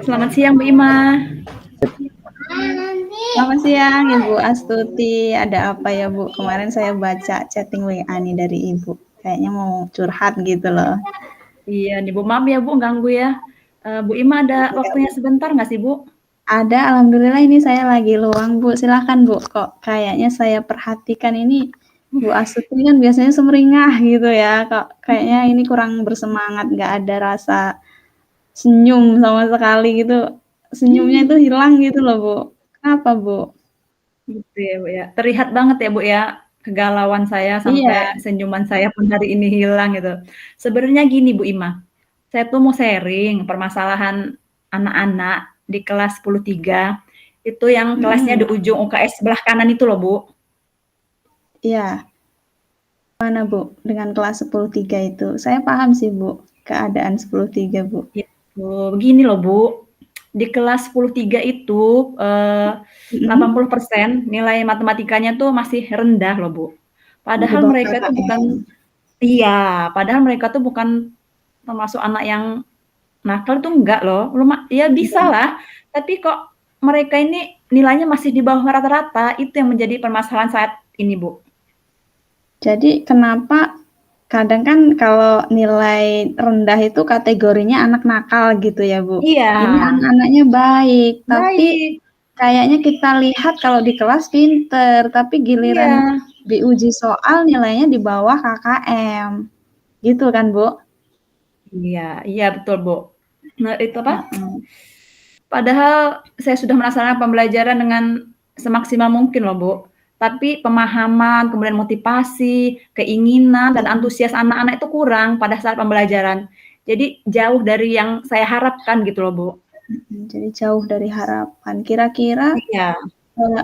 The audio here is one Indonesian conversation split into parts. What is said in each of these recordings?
Selamat siang, Bu Ima. Selamat siang, Ibu Astuti. Ada apa ya, Bu? Kemarin saya baca chatting WA nih dari Ibu. Kayaknya mau curhat gitu loh. Iya nih, Bu. Maaf ya, Bu, ganggu ya. Bu Ima ada waktunya sebentar nggak sih, Bu? Ada, alhamdulillah ini saya lagi luang, Bu. Silakan, Bu. Kok kayaknya saya perhatikan ini Bu Astuti kan biasanya sumringah gitu ya. Kok kayaknya ini kurang bersemangat, nggak ada rasa senyum sama sekali gitu. Senyumnya itu hilang gitu loh, Bu. Kenapa, Bu? Gitu ya, Bu ya. Terlihat banget ya, Bu ya, kegalauan saya Iya. sampai senyuman saya pun hari ini hilang gitu. Sebenarnya gini, Bu Ima. Saya tuh mau sharing permasalahan anak-anak di kelas 10-3. Itu yang kelasnya di Mm-mm. ujung UKS sebelah kanan itu loh, Bu. Iya. Mana Bu, dengan kelas 10-3 itu? Saya paham sih Bu, keadaan 10-3 Bu. Gitu. Begini loh, Bu. Di kelas 10-3 itu, Mhm. 80% nilai matematikanya tuh masih rendah loh, Bu. Di Padahal bawah mereka itu bukan KKM. iya, padahal mereka tuh bukan termasuk anak yang nakal tuh enggak loh. Ya Iya. bisalah, tapi kok mereka ini nilainya masih di bawah rata-rata, itu yang menjadi permasalahan saat ini, Bu. Jadi kenapa kadang kan kalau nilai rendah itu kategorinya anak nakal gitu ya Bu. Iya, Ini anak-anaknya baik, tapi baik. kayaknya kita lihat kalau di kelas pinter, tapi Iya. giliran diuji soal nilainya di bawah KKM. Gitu kan Bu? Iya iya betul, Bu. Nah, itu apa, Heeh. padahal saya sudah melaksanakan pembelajaran dengan semaksimal mungkin loh, Bu. Tapi pemahaman, kemudian motivasi, keinginan, dan Mhm. antusias anak-anak itu kurang pada saat pembelajaran. Jadi jauh dari yang saya harapkan gitu loh, Bu. Jadi jauh dari harapan. Kira-kira, Iya.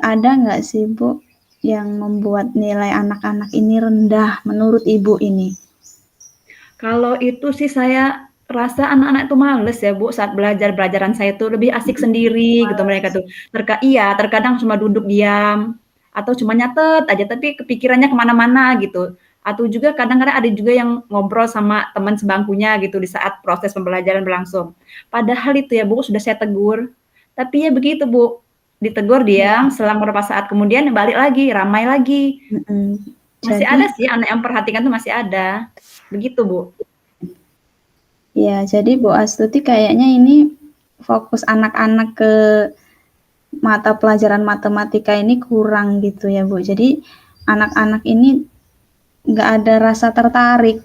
ada nggak sih, Bu, yang membuat nilai anak-anak ini rendah menurut Ibu ini? Kalau itu sih saya rasa anak-anak itu males ya, Bu, saat belajaran saya tuh lebih asik sendiri gitu mereka Males. tuh. Iya, terkadang cuma duduk diam, atau cuma nyatet aja, tapi kepikirannya kemana mana gitu. Atau juga kadang-kadang ada juga yang ngobrol sama teman sebangkunya gitu di saat proses pembelajaran berlangsung. Padahal itu ya, Bu, sudah saya tegur, tapi ya begitu, Bu, ditegur diam, Iya. selang beberapa saat kemudian balik lagi, ramai lagi. Mhm. Masih ada Jadi sih anak yang perhatikan tuh masih ada. Begitu, Bu. ya, jadi Bu Astuti kayaknya ini fokus anak-anak ke mata pelajaran matematika ini kurang gitu ya, Bu. Jadi anak-anak ini nggak ada rasa tertarik.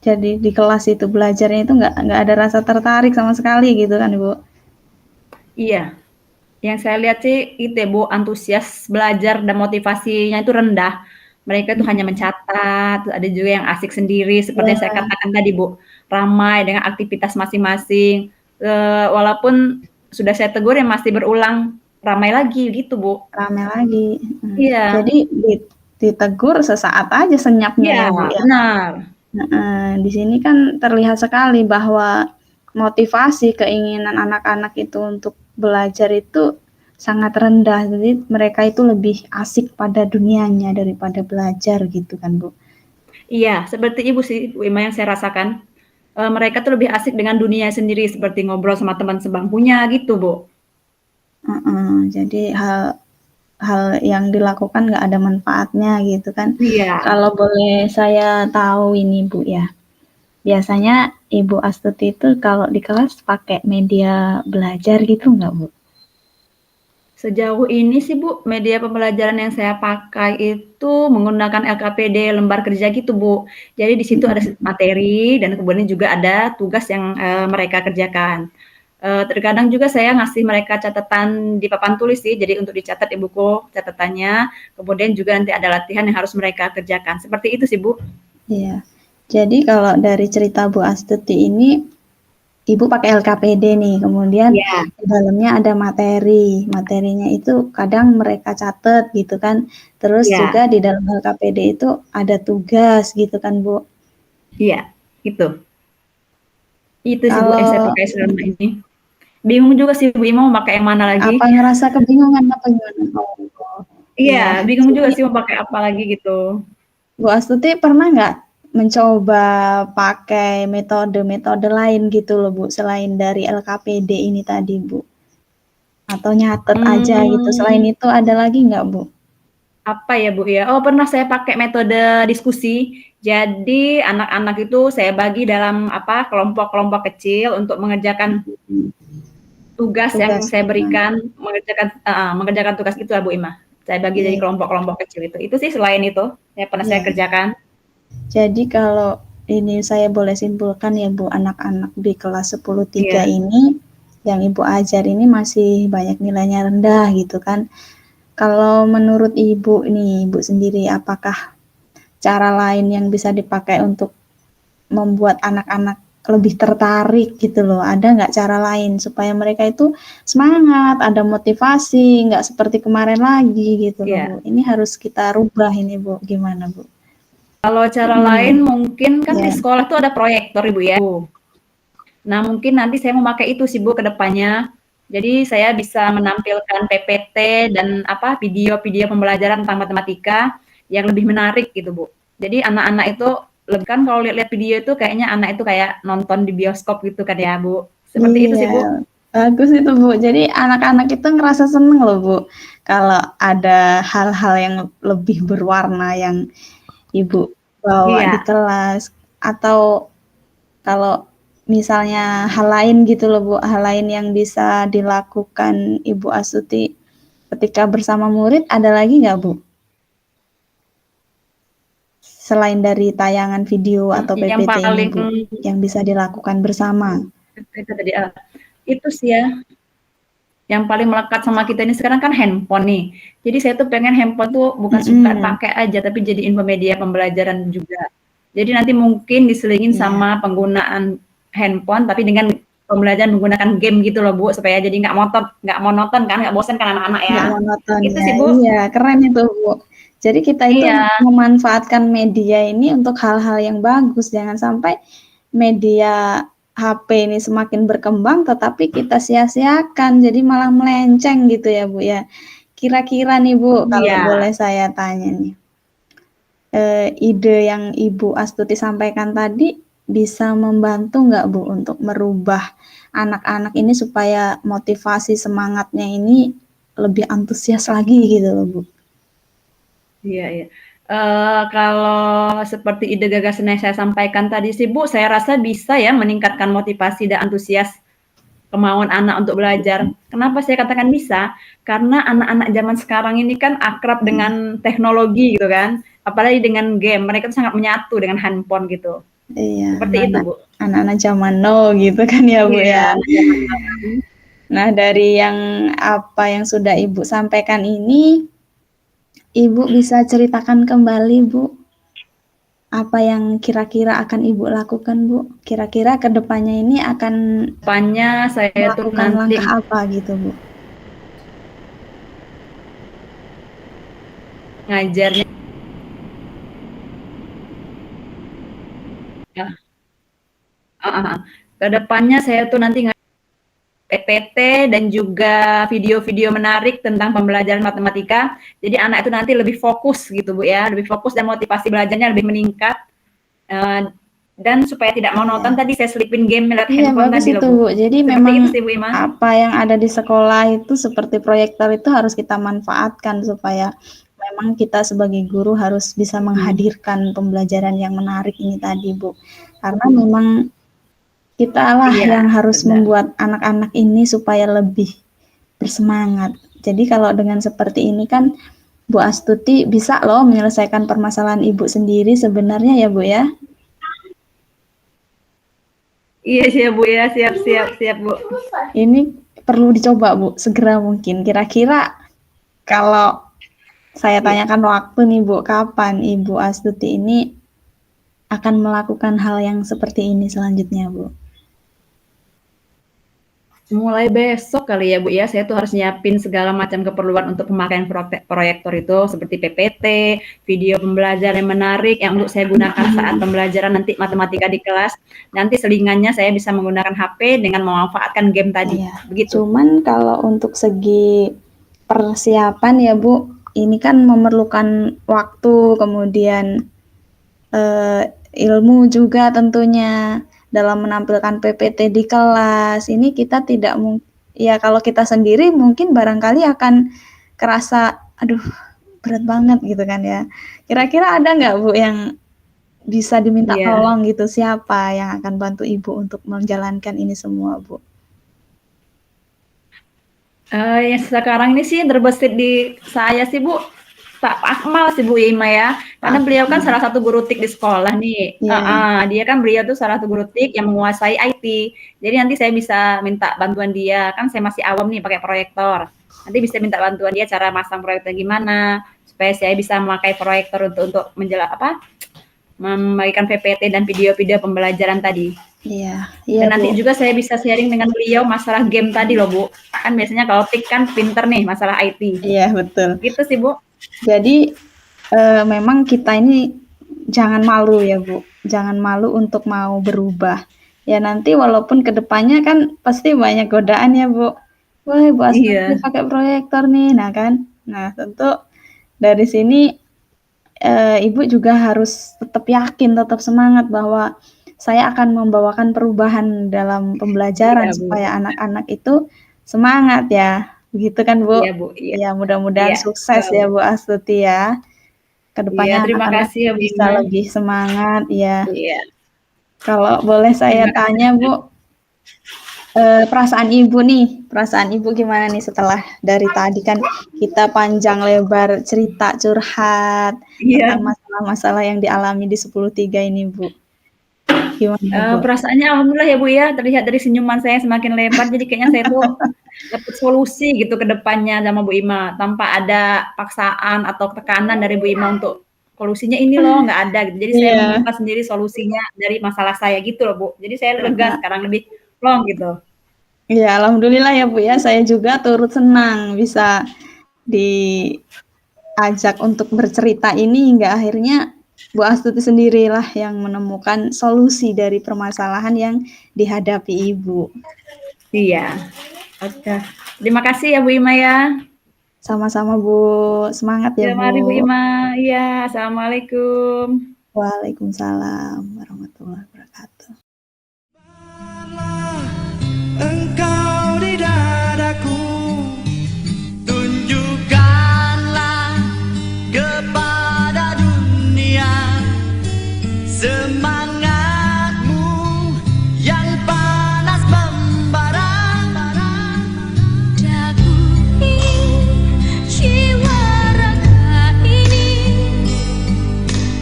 Jadi di kelas itu belajarnya itu nggak ada rasa tertarik sama sekali gitu kan, Bu? Iya, yang saya lihat sih itu ya, Bu, antusias belajar dan motivasinya itu rendah. Mereka itu hanya Mhm. mencatat, ada juga yang asik sendiri seperti yang saya Iya. katakan tadi, Bu, ramai dengan aktivitas masing-masing, walaupun sudah saya tegur ya masih berulang ramai lagi gitu, Bu. Rame lagi, Iya jadi ditegur sesaat aja senyapnya iya, ya, Bu, ya? benar. Heeh, di sini kan terlihat sekali bahwa motivasi, keinginan anak-anak itu untuk belajar itu sangat rendah. Jadi mereka itu lebih asik pada dunianya daripada belajar gitu kan, Bu? Iya, seperti Ibu sih, Bu Ima, yang saya rasakan. Mereka tuh lebih asik dengan dunia sendiri seperti ngobrol sama teman sebangkunya gitu, Bu. Heeh, jadi hal hal yang dilakukan nggak ada manfaatnya gitu kan. Iya. Kalau boleh saya tahu ini, Bu, ya, biasanya Ibu Astuti itu kalau di kelas pakai media belajar gitu nggak, Bu? Sejauh ini sih, Bu, media pembelajaran yang saya pakai itu menggunakan LKPD lembar kerja gitu, Bu. Jadi di situ ada Mhm. materi dan kemudian juga ada tugas yang, mereka kerjakan. Terkadang juga saya ngasih mereka catatan di papan tulis sih, jadi untuk dicatat di buku catatannya, kemudian juga nanti ada latihan yang harus mereka kerjakan. Seperti itu sih, Bu. Iya. Jadi kalau dari cerita Bu Astuti ini, Ibu pakai LKPD nih, kemudian Iya. di dalamnya ada materi. Materinya itu kadang mereka catat gitu kan. Terus Iya juga di dalam LKPD itu ada tugas gitu kan, Bu. iya, itu. Itu sih, Bu, yang saya Kalau pakai selama ini. Bingung juga sih, Bu, mau pakai yang mana lagi. apa ngerasa kebingungan apa gimana? Oh, Iya, iya. bingung juga Jadi sih mau pakai apa lagi gitu. Bu Astuti pernah nggak mencoba pakai metode-metode lain gitu loh Bu, selain dari LKPD ini tadi Bu? Atau nyatet aja gitu, selain itu ada lagi nggak Bu? Apa ya Bu ya? Oh pernah saya pakai metode diskusi. Jadi anak-anak itu saya bagi dalam apa kelompok-kelompok kecil untuk mengerjakan tugas yang Tugas, saya berikan, mengerjakan tugas itu Bu Ima. Saya bagi jadi iya. kelompok-kelompok kecil itu. Itu sih selain itu yang pernah saya Iya. kerjakan. Jadi kalau ini saya boleh simpulkan ya Bu, anak-anak di kelas 10-3 Iya. ini yang Ibu ajar ini masih banyak nilainya rendah gitu kan. Kalau menurut Ibu nih, Ibu sendiri apakah cara lain yang bisa dipakai untuk membuat anak-anak lebih tertarik gitu loh? Ada nggak cara lain supaya mereka itu semangat, ada motivasi, nggak seperti kemarin lagi gitu loh Bu. Iya. Ini harus kita rubah ini Bu, gimana Bu? Kalau cara lain mungkin kan di Ya. sekolah tuh ada proyektor Ibu ya. Nah, mungkin nanti saya mau pakai itu sih Bu ke depannya. Jadi saya bisa menampilkan PPT dan apa video-video pembelajaran tentang matematika yang lebih menarik gitu Bu. Jadi anak-anak itu lebih kan kalau lihat-lihat video itu kayaknya anak itu kayak nonton di bioskop gitu kan ya Bu. Seperti itu sih Bu. Iya, bagus itu Bu. Jadi anak-anak itu ngerasa seneng loh Bu, kalau ada hal-hal yang lebih berwarna yang Ibu bawa di Iya, kelas, atau kalau misalnya hal lain gitu loh Bu, hal lain yang bisa dilakukan Ibu Astuti ketika bersama murid ada lagi nggak Bu? Selain dari tayangan video atau yang PPT ini paling Bu, yang bisa dilakukan bersama? itu tadi itu sih ya yang paling melekat sama kita ini sekarang kan handphone nih. Jadi saya tuh pengen handphone tuh bukan suka Mhm, pakai aja, tapi jadiin media pembelajaran juga. Jadi nanti mungkin diselingin iya. sama penggunaan handphone, tapi dengan pembelajaran menggunakan game gitu loh Bu, supaya jadi nggak monoton kan, nggak bosan kan anak-anak ya. Nggak monoton Itu ya, sih Bu. iya keren itu Bu. Jadi kita itu Iya, memanfaatkan media ini untuk hal-hal yang bagus, jangan sampai media HP ini semakin berkembang tetapi kita sia-siakan, jadi malah melenceng gitu ya Bu ya. Kira-kira nih Bu, kalau iya. boleh saya tanya nih, ide yang Ibu Astuti sampaikan tadi bisa membantu nggak Bu untuk merubah anak-anak ini supaya motivasi semangatnya ini lebih antusias lagi gitu loh Bu? Iya iya. Kalau seperti ide gagasan yang saya sampaikan tadi sih Bu, saya rasa bisa ya meningkatkan motivasi dan antusias kemauan anak untuk belajar. Kenapa saya katakan bisa? Karena anak-anak zaman sekarang ini kan akrab Mhm. dengan teknologi gitu kan, apalagi dengan game, mereka tuh sangat menyatu dengan handphone gitu. Iya, Seperti itu, anak-anak Bu. anak-anak zaman now gitu kan ya Bu Iya, ya. anak zaman sekarang. Nah dari yang apa yang sudah Ibu sampaikan ini, Ibu bisa ceritakan kembali Bu, apa yang kira-kira akan Ibu lakukan Bu? Kira-kira ke depannya ini akan Depannya saya tuh melakukan nanti langkah apa gitu Bu? ngajarnya ya, heeh, ke depannya saya tuh nanti PPT dan juga video-video menarik tentang pembelajaran matematika. Jadi anak itu nanti lebih fokus gitu Bu ya, lebih fokus dan motivasi belajarnya lebih meningkat. Dan supaya tidak monoton Iya. tadi saya selipin game lewat Iya handphone bagus tadi loh itu Bu. Bu. Jadi Seperti memang itu sih Bu Ima. apa yang ada di sekolah itu seperti proyektor itu harus kita manfaatkan supaya memang kita sebagai guru harus bisa Mhm. menghadirkan pembelajaran yang menarik ini tadi Bu. Karena memang kita lah yang Iya, harus benar. membuat anak-anak ini supaya lebih bersemangat. Jadi kalau dengan seperti ini kan Bu Astuti bisa loh menyelesaikan permasalahan Ibu sendiri sebenarnya ya Bu ya. Iya sih ya Bu ya, siap siap siap Bu. Ini perlu dicoba Bu, segera mungkin. Kira-kira kalau saya Iya. tanyakan waktu nih Bu, kapan Ibu Astuti ini akan melakukan hal yang seperti ini selanjutnya Bu? Mulai besok kali ya Bu ya, saya tuh harus nyiapin segala macam keperluan untuk pemakaian proyektor itu seperti PPT, video pembelajaran yang menarik yang untuk saya gunakan saat pembelajaran nanti matematika di kelas. Nanti selingannya saya bisa menggunakan HP dengan memanfaatkan game tadi. Iya, Begitu. cuman kalau untuk segi persiapan ya Bu, ini kan memerlukan waktu, kemudian ilmu juga tentunya dalam menampilkan PPT di kelas. Ini kita tidak ya kalau kita sendiri mungkin barangkali akan kerasa, aduh berat banget gitu kan ya. Kira-kira ada nggak Bu yang bisa diminta Iya. tolong gitu, siapa yang akan bantu Ibu untuk menjalankan ini semua Bu? Yang sekarang ini sih terbesit di saya sih Bu, Pak Akmal sih Bu Ima ya. Karena Pak beliau kan Akmal. salah satu guru TIK di sekolah nih. Iya. Dia kan beliau tuh salah satu guru TIK yang menguasai IT. Jadi nanti saya bisa minta bantuan dia. Kan saya masih awam nih pakai proyektor. Nanti bisa minta bantuan dia cara masang proyektor gimana supaya saya bisa memakai proyektor untuk membagikan PPT dan video-video pembelajaran tadi. Iya, iya Dan Bu. nanti juga saya bisa sharing dengan beliau masalah game tadi loh Bu. Kan biasanya kalau TIK kan pinter nih masalah IT. Iya betul. Gitu sih Bu. Jadi memang kita ini jangan malu ya Bu, jangan malu untuk mau berubah. Ya nanti walaupun kedepannya kan pasti banyak godaan ya Bu. Wah Bu Astuti Iya. pakai proyektor nih, nah kan. Nah tentu dari sini Ibu juga harus tetap yakin, tetap semangat bahwa saya akan membawakan perubahan dalam pembelajaran Iya Bu. supaya anak-anak itu semangat ya. Begitu kan Bu? Iya Bu. Iya. Ya mudah-mudahan Iya. sukses ya Bu Astuti ya. Iya. Kedepannya Terima anak-anak kasih ya Bu bisa Ima. lebih semangat ya. Iya. Kalau boleh saya Terima kasih. tanya Bu, perasaan Ibu gimana nih setelah dari tadi kan kita panjang lebar cerita curhat Iya. tentang masalah-masalah yang dialami di 10.3 ini Bu. Gimana Bu? Perasaannya alhamdulillah ya Bu ya, terlihat dari senyuman saya semakin lebar, jadi kayaknya saya tuh dapat solusi gitu ke depannya sama Bu Ima, tanpa ada paksaan atau tekanan dari Bu Ima untuk solusinya ini loh, nggak ada gitu. Jadi saya Iya, menemukan sendiri solusinya dari masalah saya gitu loh Bu. Jadi saya lega nah, sekarang, lebih plong gitu. iya alhamdulillah ya Bu ya, saya juga turut senang bisa diajak untuk bercerita ini hingga akhirnya Bu Astuti sendirilah yang menemukan solusi dari permasalahan yang dihadapi Ibu. Iya. Oke. Terima kasih ya Bu Ima ya. Sama-sama Bu, semangat ya Ya Bu. mari Bu Ima. Iya, Assalamualaikum. Waalaikumsalam warahmatullahi wabarakatuh. Engkau di dadaku, tunjukkanlah kepada dunia semangatmu yang panas membara. Daku jiwa raga ini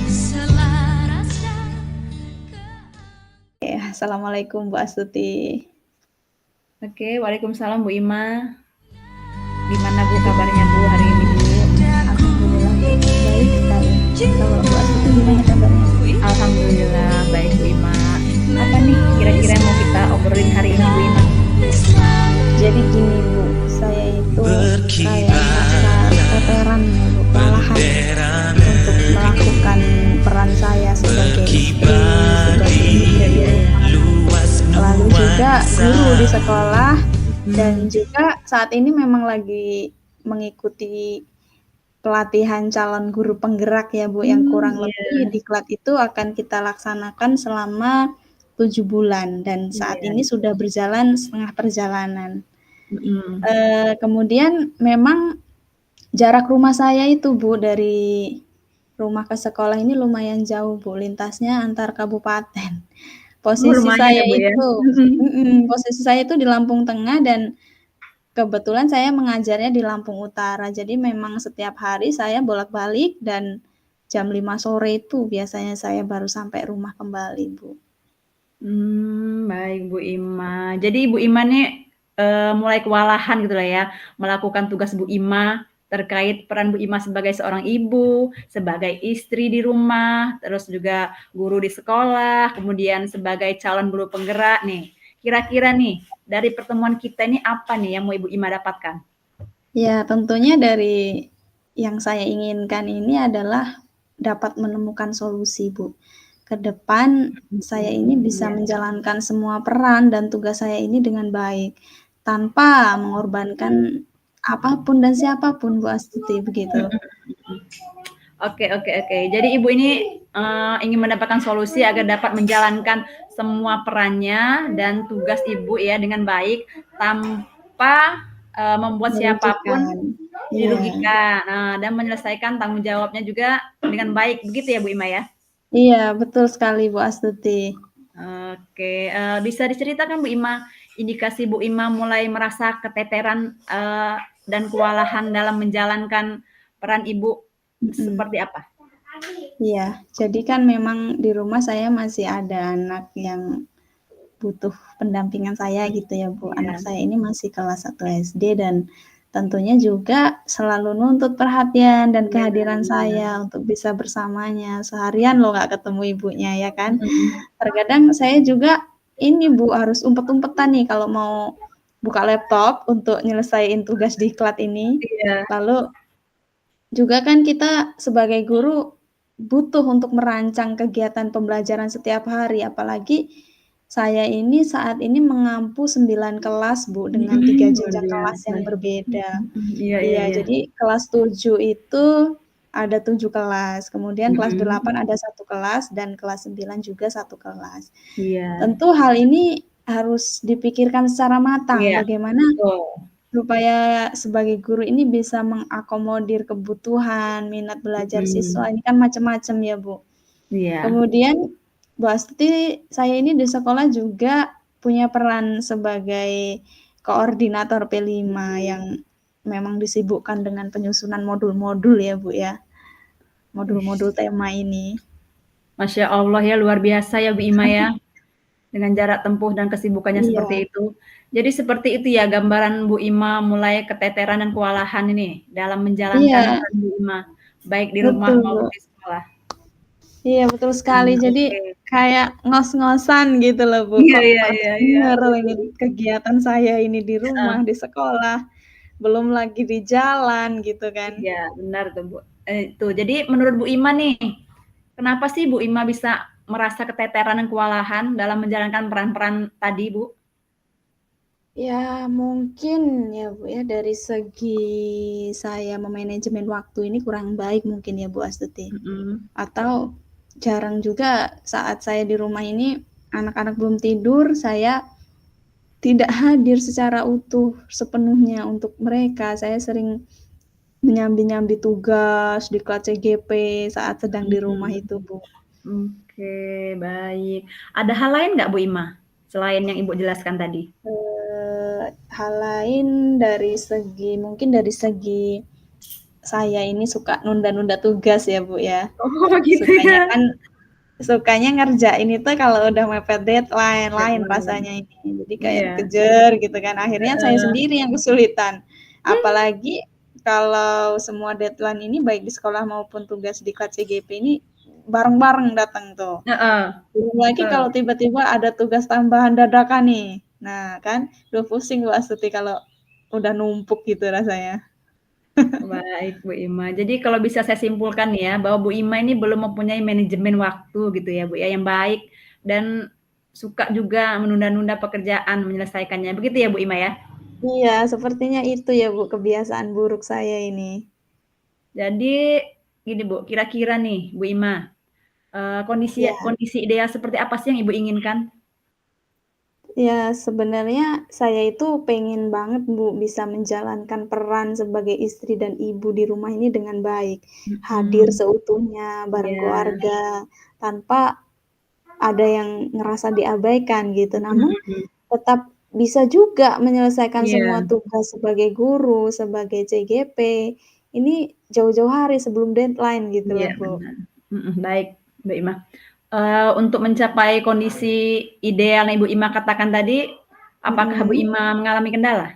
selaras dan Ya, assalamualaikum Bu Astuti. Oke, waalaikumsalam Bu Ima. Gimana Bu kabarnya Bu hari ini Bu? Alhamdulillah baik sekali. Kalau Bu Astuti gimana kabarnya? Alhamdulillah baik Bu Ima. Apa nih kira-kira yang mau kita obrolin hari ini Bu Ima? Jadi gini Bu, saya itu kayak merasa keteteran ya Bu, kelelahan untuk melakukan peran saya sebagai istri, sebagai ibu di rumah. Lalu juga guru di sekolah dan juga saat ini memang lagi mengikuti pelatihan calon guru penggerak ya Bu, yang kurang lebih Iya. diklat itu akan kita laksanakan selama 7 bulan dan saat Iya. ini sudah berjalan setengah perjalanan. Mhm. Kemudian memang jarak rumah saya itu Bu, dari rumah ke sekolah ini lumayan jauh Bu, lintasnya antar kabupaten. Oh lumayan ya Bu ya? Mhm. Posisi saya itu di Lampung Tengah dan kebetulan saya mengajarnya di Lampung Utara. Jadi memang setiap hari saya bolak-balik dan jam 5 sore itu biasanya saya baru sampai rumah kembali Bu. Baik Bu Ima. Jadi Bu Ima nih, mulai kewalahan gitu lah ya, melakukan tugas Bu Ima, terkait peran Bu Ima sebagai seorang ibu, sebagai istri di rumah, terus juga guru di sekolah, kemudian sebagai calon guru penggerak nih. Kira-kira nih, dari pertemuan kita ini apa nih yang mau Ibu Ima dapatkan? Ya tentunya dari yang saya inginkan ini adalah dapat menemukan solusi Bu. Ke depan saya ini bisa Iya. menjalankan semua peran dan tugas saya ini dengan baik, tanpa mengorbankan apapun dan siapapun Bu Astuti, begitu. Oke, oke, oke. Jadi Ibu ini ingin mendapatkan solusi agar dapat menjalankan semua perannya dan tugas Ibu ya dengan baik tanpa membuat siapapun Merugikan. Iya. dirugikan. Nah, dan menyelesaikan tanggung jawabnya juga dengan baik. Begitu ya Bu Ima ya? Iya, betul sekali Bu Astuti. Oke, bisa diceritakan Bu Ima, indikasi Bu Ima mulai merasa keteteran dan kewalahan dalam menjalankan peran Ibu seperti apa? Iya, jadi kan memang di rumah saya masih ada anak yang butuh pendampingan saya gitu ya Bu. Iya. Anak saya ini masih kelas 1 SD dan tentunya juga selalu nuntut perhatian dan kehadiran saya untuk bisa bersamanya. Seharian loh nggak ketemu ibunya ya kan. Terkadang saya juga ini Bu harus umpet-umpetan nih kalau mau buka laptop untuk nyelesain tugas diklat ini. Iya. Lalu juga kan kita sebagai guru butuh untuk merancang kegiatan pembelajaran setiap hari, apalagi saya ini saat ini mengampu 9 kelas, Bu, dengan 3 Luar jenjang kelas biasa. yang berbeda. Iya, iya, Iya, iya. jadi kelas 7 itu ada 7 kelas, kemudian kelas 8 ada 1 kelas, dan kelas 9 juga 1 kelas. Iya. Tentu hal ini harus dipikirkan secara matang, Iya, bagaimana betul. supaya sebagai guru ini bisa mengakomodir kebutuhan, minat belajar siswa, ini kan macam-macam ya, Bu. Iya. Kemudian Bu Astuti, saya ini di sekolah juga punya peran sebagai koordinator P5 yang memang disibukkan dengan penyusunan modul-modul ya, Bu, ya. Modul-modul tema ini. Masya Allah ya, luar biasa ya Bu Ima ya. Dengan jarak tempuh dan kesibukannya Iya, seperti itu. Jadi seperti itu ya gambaran Bu Ima mulai keteteran dan kewalahan ini dalam menjalankan iya, peran Bu Ima, baik di rumah betul, maupun Bu. di sekolah. Iya, betul sekali. Jadi Oke. kayak ngos-ngosan gitu loh, Bu. Iya, Kok iya, harus iya, iya. bener ini kegiatan saya ini di rumah, Heeh. di sekolah, belum lagi di jalan gitu kan. Iya, benar tuh Bu. Tuh, jadi menurut Bu Ima nih, kenapa sih Bu Ima bisa merasa keteteran dan kewalahan dalam menjalankan peran-peran tadi, Bu? Ya mungkin ya Bu ya, dari segi saya memanajemen waktu ini kurang baik mungkin ya Bu Astuti. Mhm. Atau jarang juga saat saya di rumah ini anak-anak belum tidur, saya tidak hadir secara utuh sepenuhnya untuk mereka. Saya sering menyambi-nyambi tugas di kelas CGP saat sedang di rumah Mhm. itu, Bu. Oke, baik. Ada hal lain nggak Bu Ima, selain yang Ibu jelaskan tadi? Hal lain mungkin dari segi saya ini suka nunda-nunda tugas ya, Bu, ya. Oh, gitu Sukanya ya? kan sukanya ngerjain itu kalau udah mepet deadline, lain Deadline. rasanya ini. Jadi kayak Iya. dikejar gitu kan, akhirnya saya Heeh. sendiri yang kesulitan. Apalagi kalau semua deadline ini baik di sekolah maupun tugas di KCGP ini bareng-bareng datang tuh. Heeh. Belum lagi Betul. kalau tiba-tiba ada tugas tambahan dadakan nih. Nah kan, udah pusing Bu Astuti kalau udah numpuk gitu rasanya. Baik, Bu Ima. Jadi kalau bisa saya simpulkan ya, bahwa Bu Ima ini belum mempunyai manajemen waktu gitu ya, Bu ya, yang baik dan suka juga menunda-nunda pekerjaan menyelesaikannya. Begitu ya, Bu Ima ya? Iya, sepertinya itu ya Bu, kebiasaan buruk saya ini. Jadi gini, Bu, kira-kira nih, Bu Ima, kondisi Ya. kondisi ideal seperti apa sih yang Ibu inginkan? Ya, sebenarnya saya itu pengen banget, Bu, bisa menjalankan peran sebagai istri dan ibu di rumah ini dengan baik. Hadir Mhm. seutuhnya bareng Iya. keluarga, tanpa ada yang ngerasa diabaikan gitu. Mhm, Namun mhm. tetap bisa juga menyelesaikan semua Iya. tugas sebagai guru, sebagai CGP, ini jauh-jauh hari sebelum deadline gitu Iya, loh, Bu. benar. Baik, Mbak Ima. Untuk mencapai kondisi ideal yang Ibu Ima katakan tadi, apakah Bu Mhm. Ima mengalami kendala?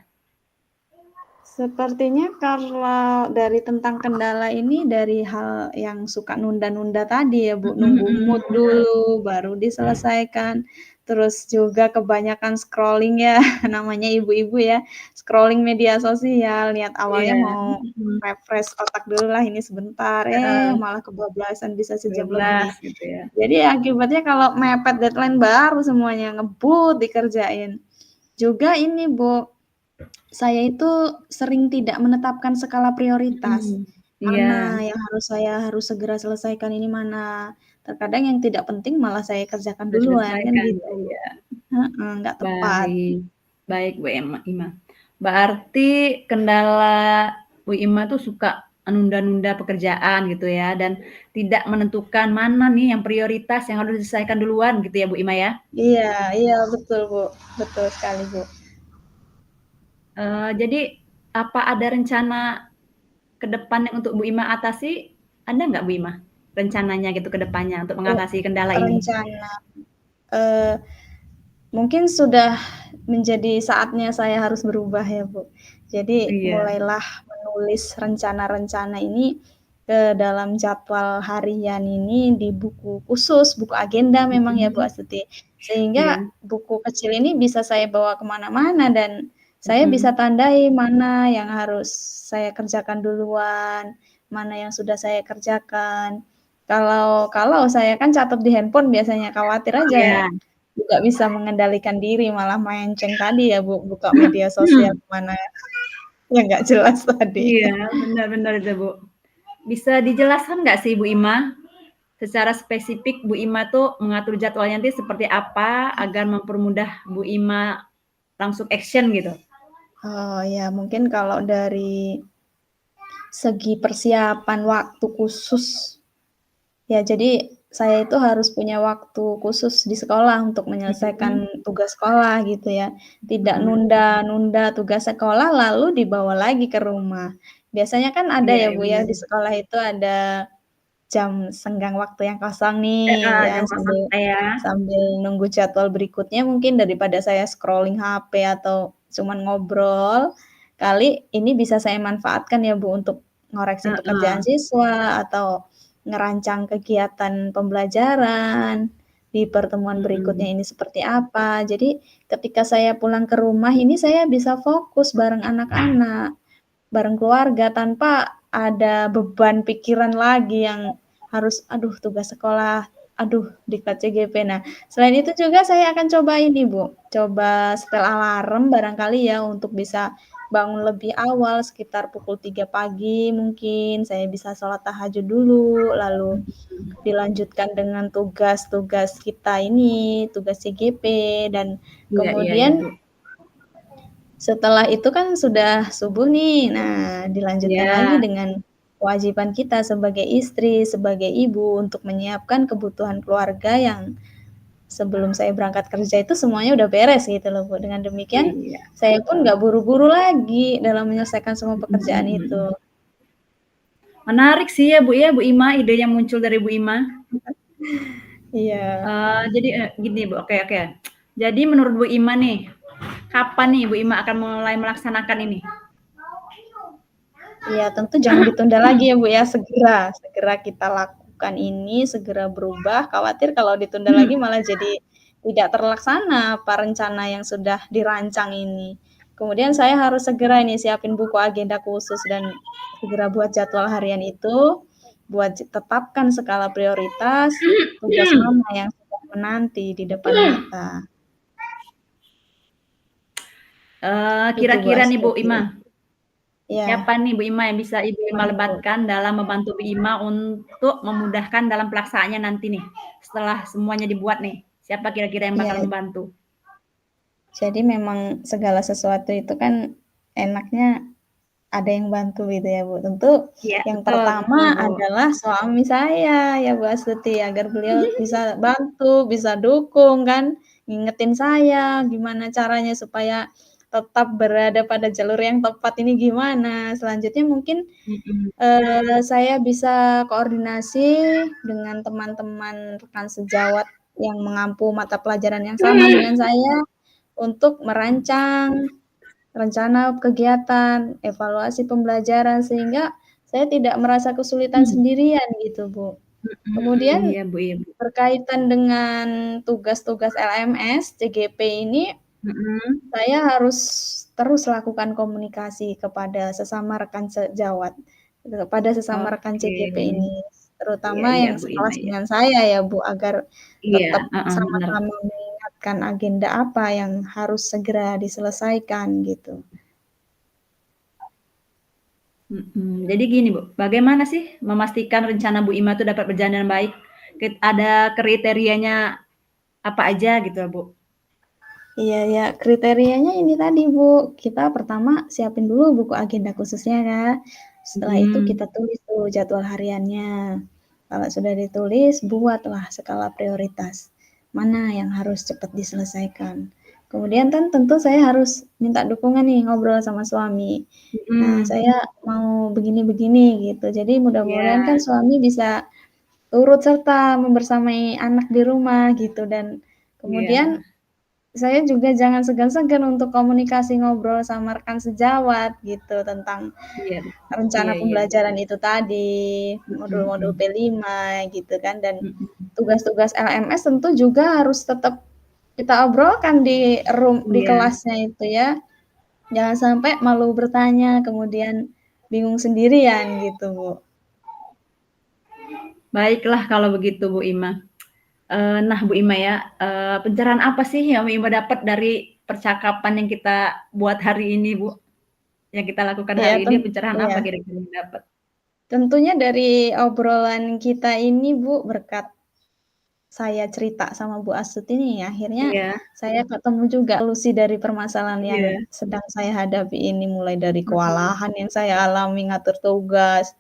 Sepertinya kalau dari tentang kendala ini dari hal yang suka nunda-nunda tadi ya, Bu, Mhm, nunggu mhm. mood dulu baru diselesaikan, terus juga kebanyakan scrolling ya, namanya ibu-ibu ya, scrolling media sosial, niat awalnya Iya, mau mhm. refresh otak dulu lah ini sebentar, Heeh, malah kebablasan bisa sejam 12 lebih. gitu ya. Jadi akibatnya kalau mepet deadline baru semuanya ngebut dikerjain. Juga ini Bu, saya itu sering tidak menetapkan skala prioritas. Mhm. mana, Iya, yang saya harus segera selesaikan ini mana. Terkadang yang tidak penting malah saya kerjakan udah duluan, kan selesaikan gitu, ya, Bu. iya. Heeh, nggak tepat. Baik, baik Bu Ima. Berarti kendala Bu Ima tuh suka nunda-nunda pekerjaan gitu ya, dan tidak menentukan mana nih yang prioritas yang harus diselesaikan duluan gitu ya Bu Ima ya? Iya iya, betul, Bu. Betul sekali, Bu. Jadi apa ada rencana ke depannya untuk Bu Ima atasi, ada nggak Bu Ima? Rencananya gitu ke depannya untuk Re mengatasi kendala ini? rencana, eee, mungkin sudah menjadi saatnya saya harus berubah ya, Bu. Jadi Iya, mulailah menulis rencana-rencana ini ke dalam jadwal harian ini di buku khusus, buku agenda memang ya, Bu mhm, Astuti. Sehingga iya, buku kecil ini bisa saya bawa ke mana-mana dan saya bisa mhm, tandai mana yang harus saya kerjakan duluan, mana yang sudah saya kerjakan. Kalau kalau saya kan catat di handphone biasanya, khawatir aja iya. nggak bisa mengendalikan diri, malah melenceng tadi ya, Bu, buka media sosial ke mana yang nggak jelas tadi. Iya, benar benar itu, Bu. Bisa dijelaskan nggak sih Bu Ima, secara spesifik Bu Ima tuh mengatur jadwalnya nanti seperti apa agar mempermudah Bu Ima langsung action gitu? Oh, ya mungkin kalau dari segi persiapan waktu khusus, ya jadi saya itu harus punya waktu khusus di sekolah untuk menyelesaikan Mhm, tugas sekolah gitu ya. Tidak mhm. nunda-nunda tugas sekolah lalu dibawa lagi ke rumah. Biasanya kan ada Iya ya, iya, Bu, ya, benar. di sekolah itu ada jam senggang waktu yang kosong nih, Heeh, ya, jam kosong sambil saya. sambil nunggu jadwal berikutnya mungkin daripada saya scrolling HP atau cuman ngobrol, kali ini bisa saya manfaatkan ya, Bu, untuk ngoreksi Heeh, pekerjaan siswa atau ngerancang kegiatan pembelajaran di pertemuan berikutnya mhm. ini seperti apa. Jadi ketika saya pulang ke rumah ini saya bisa fokus bareng anak-anak. Bareng keluarga tanpa ada beban pikiran lagi yang harus, "Aduh tugas sekolah, aduh diklat CGP." Nah, selain itu juga saya akan coba ini, Bu, coba setel alarm barangkali ya untuk bisa bangun lebih awal sekitar pukul 3 pagi mungkin, saya bisa sholat tahajud dulu, lalu dilanjutkan dengan tugas-tugas kita ini, tugas CGP dan Iya iya iya, kemudian Bu. setelah itu kan sudah subuh nih. Nah, dilanjutkan lagi Iya, dengan kewajiban kita sebagai istri, sebagai ibu untuk menyiapkan kebutuhan keluarga yang sebelum saya berangkat kerja itu semuanya udah beres gitu loh, Bu. Dengan demikian, iya. saya pun nggak buru-buru lagi dalam menyelesaikan semua Mhm pekerjaan mhm itu. mhm. Menarik sih ya, Bu Ima, ide yang muncul dari Bu Ima. Iya. Jadi, gini Bu, oke oke. Jadi menurut Bu Ima nih, kapan nih Bu Ima akan mulai melaksanakan ini? Iya, tentu jangan ditunda lagi ya, Bu, ya, segera segera kita lakukan ini, segera berubah, khawatir kalau ditunda lagi malah jadi tidak terlaksana apa rencana yang sudah dirancang ini. Kemudian saya harus segera ini siapin buku agenda khusus dan segera buat jadwal harian itu, buat tetapkan skala prioritas, tugas mana yang sudah menanti di depan mata. Itu, Bu Kira-kira nih Bu Astuti. Ima, Iya, siapa nih Bu Ima yang bisa Ibu Ima gimana, Bu? libatkan dalam membantu Bu Ima untuk memudahkan dalam pelaksanaannya nanti nih, setelah semuanya dibuat nih, siapa kira-kira yang bakal Iya. membantu? Jadi memang segala sesuatu itu kan enaknya ada yang bantu gitu ya, Bu. Tentu Iya, yang betul pertama betul Bu. adalah suami saya ya, Bu Astuti, agar beliau bisa bantu, bisa dukung kan, ngingetin saya gimana caranya supaya tetap berada pada jalur yang tepat ini gimana. Selanjutnya mungkin, Mhm. saya bisa koordinasi dengan teman-teman rekan sejawat yang mengampu mata pelajaran yang sama dengan saya untuk merancang rencana kegiatan, evaluasi pembelajaran, sehingga saya tidak merasa kesulitan sendirian gitu, Bu. Mhm, Kemudian iya Bu iya Bu. berkaitan dengan tugas-tugas LMS, CGP ini, Mhm. saya harus terus lakukan komunikasi kepada sesama rekan sejawat, kepada sesama rekan Oke. CGP ini, Iya terutama iya yang Bu Ima, sekelas iya. dengan saya ya, Bu, agar Iya, tetap heeh, bener. sama-sama mengingatkan agenda apa yang harus segera diselesaikan gitu. Jadi gini Bu, bagaimana sih memastikan rencana Bu Ima itu dapat berjalan dengan baik? Ada kriterianya apa aja gitu Bu? Iya ya, kriterianya ini tadi Bu, kita pertama siapin dulu buku agenda khususnya Kak. Setelah itu kita tulis tuh jadwal hariannya. Kalau sudah ditulis, buatlah skala prioritas. Mana yang harus cepat diselesaikan. Kemudian kan tentu saya harus minta dukungan nih ngobrol sama suami. Nah, saya mau begini-begini gitu. Jadi mudah-mudahan kan Iya, suami bisa turut serta membersamai anak di rumah gitu dan kemudian iya, saya juga jangan segan-segan untuk komunikasi ngobrol sama rekan sejawat gitu tentang iya, iya, rencana iya. pembelajaran itu tadi, modul-modul Mhm, P5 gitu kan dan mhm. tugas-tugas LMS tentu juga harus tetap kita obrolkan di Iya, kelasnya itu ya. Jangan sampai malu bertanya kemudian bingung sendirian gitu, Bu. baiklah kalau begitu Bu Ima. Nah Bu Ima ya, pencerahan apa sih yang Bu Ima dapat dari percakapan yang kita buat hari ini Bu? Yang kita lakukan Ya, hari ini pencerahan apa iya. kira-kira yang dapat? Tentunya dari obrolan kita ini, Bu, berkat saya cerita sama Bu Astuti nih, akhirnya Iya, saya ketemu juga solusi dari permasalahan yang iya, sedang saya hadapi ini, mulai dari mhm, kewalahan yang saya alami ngatur tugas,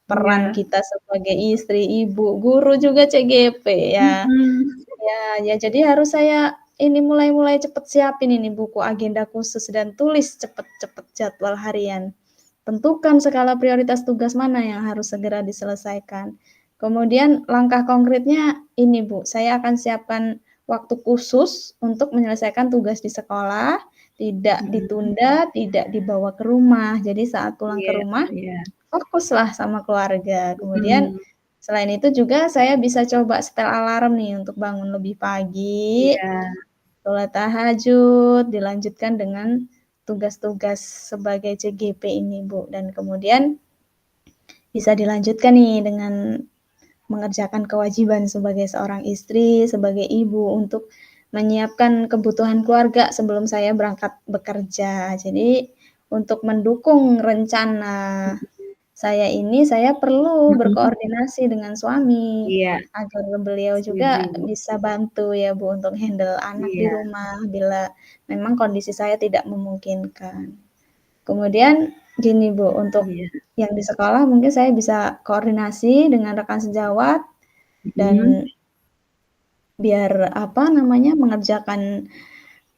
peran iya, kita sebagai istri, ibu, guru juga CGP ya. mhm, Ya ya jadi harus saya ini mulai cepet siapin ini buku agenda khusus dan tulis cepet-cepet jadwal harian. Tentukan skala prioritas tugas mana yang harus segera diselesaikan. Kemudian langkah konkretnya ini Bu, saya akan siapkan waktu khusus untuk menyelesaikan tugas di sekolah, tidak mhm, ditunda, tidak dibawa ke rumah. Jadi saat pulang ke iya, rumah, iya, fokuslah sama keluarga. Kemudian mhm, selain itu juga saya bisa coba setel alarm nih untuk bangun lebih pagi, iya, sholat tahajud, dilanjutkan dengan tugas-tugas sebagai CGP ini, Bu. Dan kemudian bisa dilanjutkan nih dengan mengerjakan kewajiban sebagai seorang istri, sebagai ibu untuk menyiapkan kebutuhan keluarga sebelum saya berangkat bekerja. Jadi untuk mendukung rencana saya ini, saya perlu mhm, berkoordinasi dengan suami, iya, agar beliau setuju juga Bu, bisa bantu ya Bu, untuk handle anak di iya, rumah bila memang kondisi saya tidak memungkinkan. Kemudian gini Bu, untuk iya, yang di sekolah mungkin saya bisa koordinasi dengan rekan sejawat mhm, dan biar apa namanya, mengerjakan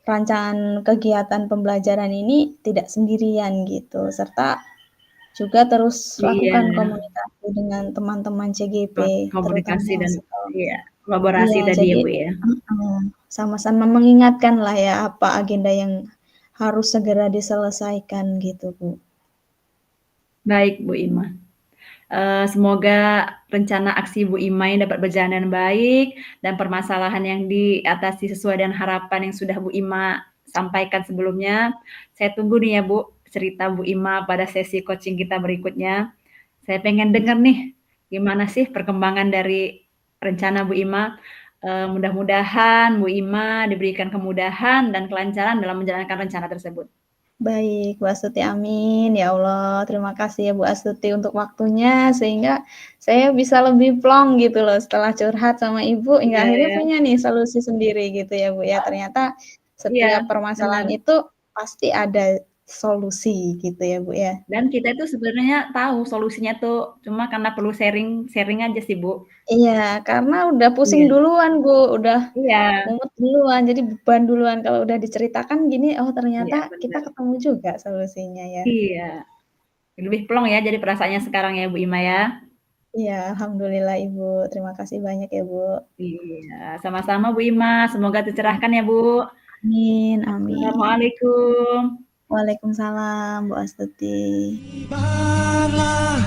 rancangan kegiatan pembelajaran ini tidak sendirian gitu, serta juga terus iya, lakukan komunikasi dengan teman-teman CGP, terutama komunikasi yang dan sekolah. iya, kolaborasi Iya, tadi ya jadi Bu ya? heeh, sama-sama mengingatkanlah ya, apa agenda yang harus segera diselesaikan gitu, Bu. Baik Bu Ima. Semoga rencana aksi Bu Ima ini dapat berjalan dengan baik dan permasalahan yang diatasi sesuai dengan harapan yang sudah Bu Ima sampaikan sebelumnya. Saya tunggu nih ya Bu, cerita Bu Ima pada sesi coaching kita berikutnya. Saya pengen dengar nih, gimana sih perkembangan dari rencana Bu Ima. Mudah-mudahan Bu Ima diberikan kemudahan dan kelancaran dalam menjalankan rencana tersebut. Baik, Bu Astuti, amin. Ya Allah, terima kasih ya Bu Astuti untuk waktunya, sehingga saya bisa lebih plong gitu loh setelah curhat sama Ibu, hingga Iya akhirnya ya, punya nih solusi sendiri gitu ya Bu ya. Ternyata iya setiap benar. permasalahan itu pasti ada solusi gitu ya Bu ya. Dan kita itu sebenarnya tahu solusinya tuh, cuma karena perlu sharing-sharing aja sih, Bu. Iya, karena udah pusing Iya, duluan Bu, udah iya, mumet duluan, jadi beban duluan. Kalau udah diceritakan gini, oh ternyata iya kita bener. ketemu juga solusinya ya. Iya, lebih plong ya jadi perasaannya sekarang ya, Bu Ima ya. Iya, alhamdulillah Ibu. Terima kasih banyak ya Bu. Iya, sama-sama Bu Ima, semoga tercerahkan ya, Bu. Amin, amin. Assalamualaikum. Waalaikumsalam, Bu Astuti. Kibarlah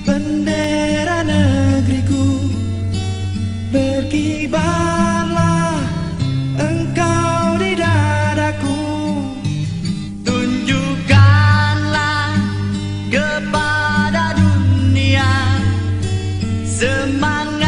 bendera negeriku, berkibarlah engkau di dadaku. Tunjukkanlah kepada dunia semangat